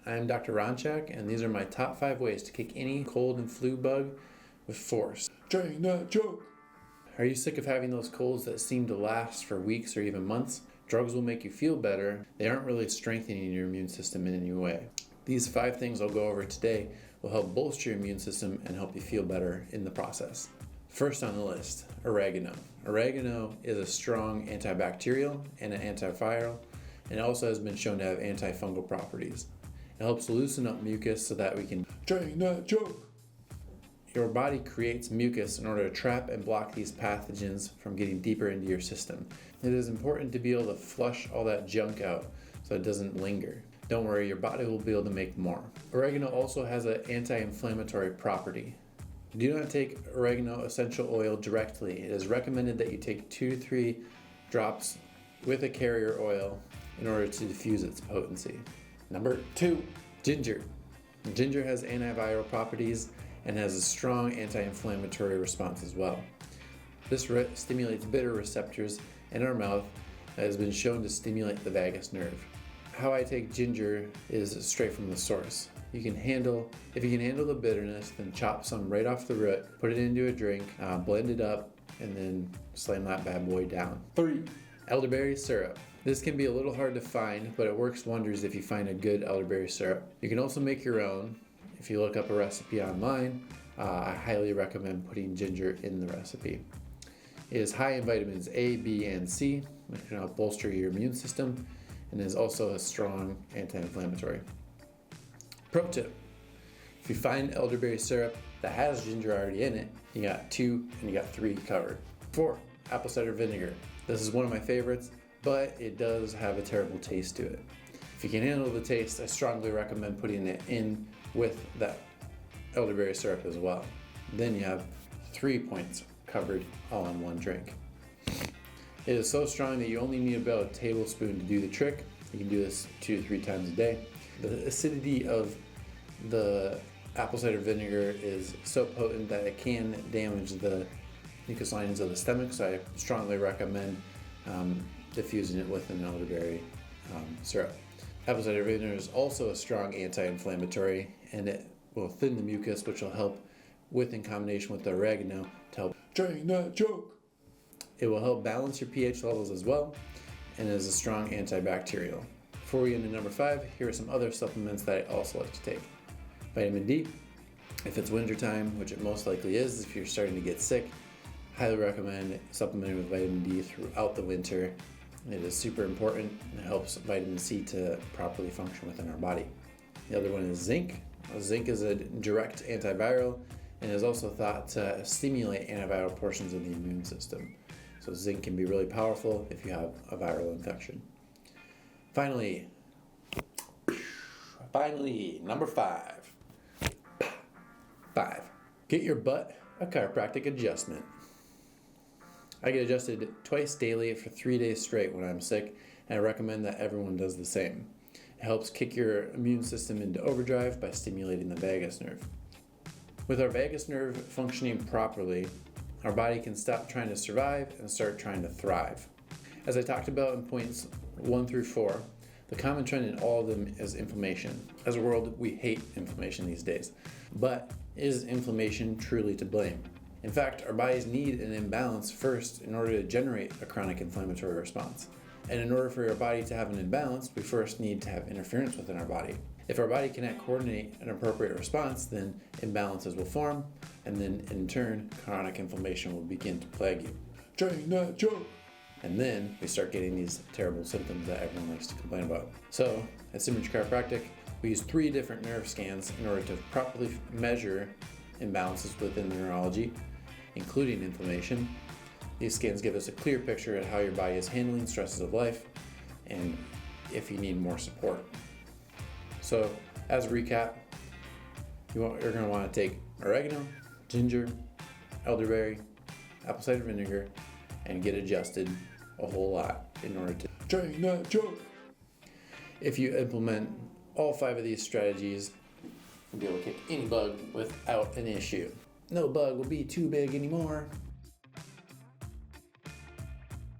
I'm Dr. Ronchak, and these are my top 5 ways to kick any cold and flu bug with force. Trying that joke. Are you sick of having those colds that seem to last for weeks or even months? Drugs will make you feel better. They aren't really strengthening your immune system in any way. These 5 things I'll go over today will help bolster your immune system and help you feel better in the process. First on the list, oregano. Oregano is a strong antibacterial and an antiviral, and it also has been shown to have antifungal properties. It helps loosen up mucus so that we can... Trying that joke. Your body creates mucus in order to trap and block these pathogens from getting deeper into your system. It is important to be able to flush all that junk out so it doesn't linger. Don't worry, your body will be able to make more. Oregano also has an anti-inflammatory property. Do not take oregano essential oil directly. It is recommended that you take 2 to 3 drops with a carrier oil in order to diffuse its potency. Number 2, ginger. Ginger has antiviral properties and has a strong anti-inflammatory response as well. This stimulates bitter receptors in our mouth that has been shown to stimulate the vagus nerve. How I take ginger is straight from the source. If you can handle the bitterness, then chop some right off the root, put it into a drink, blend it up, and then slam that bad boy down. 3. Elderberry syrup. This can be a little hard to find, but it works wonders if you find a good elderberry syrup. You can also make your own. If you look up a recipe online, I highly recommend putting ginger in the recipe. It is high in vitamins A, B, and C, which can help bolster your immune system, and is also a strong anti-inflammatory. Pro tip: if you find elderberry syrup that has ginger already in it, you got 2 and you got 3 covered. 4. Apple cider vinegar. This is one of my favorites, but it does have a terrible taste to it. If you can handle the taste, I strongly recommend putting it in with that elderberry syrup as well. Then you have 3 points covered all in one drink. It is so strong that you only need about a tablespoon to do the trick. You can do this 2 to 3 times a day. The acidity of the apple cider vinegar is so potent that it can damage the mucous linings of the stomach, so I strongly recommend diffusing it with an elderberry syrup. Apple cider vinegar is also a strong anti-inflammatory, and it will thin the mucus, which will help in combination with the oregano to help. Trying that joke. It will help balance your pH levels as well, and is a strong antibacterial. Before we get into number 5, here are some other supplements that I also like to take. Vitamin D. If it's wintertime, which it most likely is if you're starting to get sick, highly recommend supplementing with vitamin D throughout the winter. It is super important and it helps vitamin C to properly function within our body. The other one is zinc. Zinc is a direct antiviral and is also thought to stimulate antiviral portions of the immune system. So zinc can be really powerful if you have a viral infection. Finally, number 5. 5. Get your butt a chiropractic adjustment. I get adjusted twice daily for 3 days straight when I'm sick, and I recommend that everyone does the same. It helps kick your immune system into overdrive by stimulating the vagus nerve. With our vagus nerve functioning properly, our body can stop trying to survive and start trying to thrive. As I talked about in points 1 through 4, the common trend in all of them is inflammation. As a world, we hate inflammation these days. But is inflammation truly to blame? In fact, our bodies need an imbalance first in order to generate a chronic inflammatory response. And in order for our body to have an imbalance, we first need to have interference within our body. If our body cannot coordinate an appropriate response, then imbalances will form, and then in turn, chronic inflammation will begin to plague you. Trying that joke. And then we start getting these terrible symptoms that everyone likes to complain about. So, at Signature Chiropractic, we use 3 different nerve scans in order to properly measure imbalances within the neurology, including inflammation. These scans give us a clear picture of how your body is handling stresses of life and if you need more support. So, as a recap, you're going to want to take oregano, ginger, elderberry, apple cider vinegar, and get adjusted a whole lot in order to... Trying that joke. If you implement all 5 of these strategies, you'll be able to kick any bug without an issue. No bug will be too big anymore.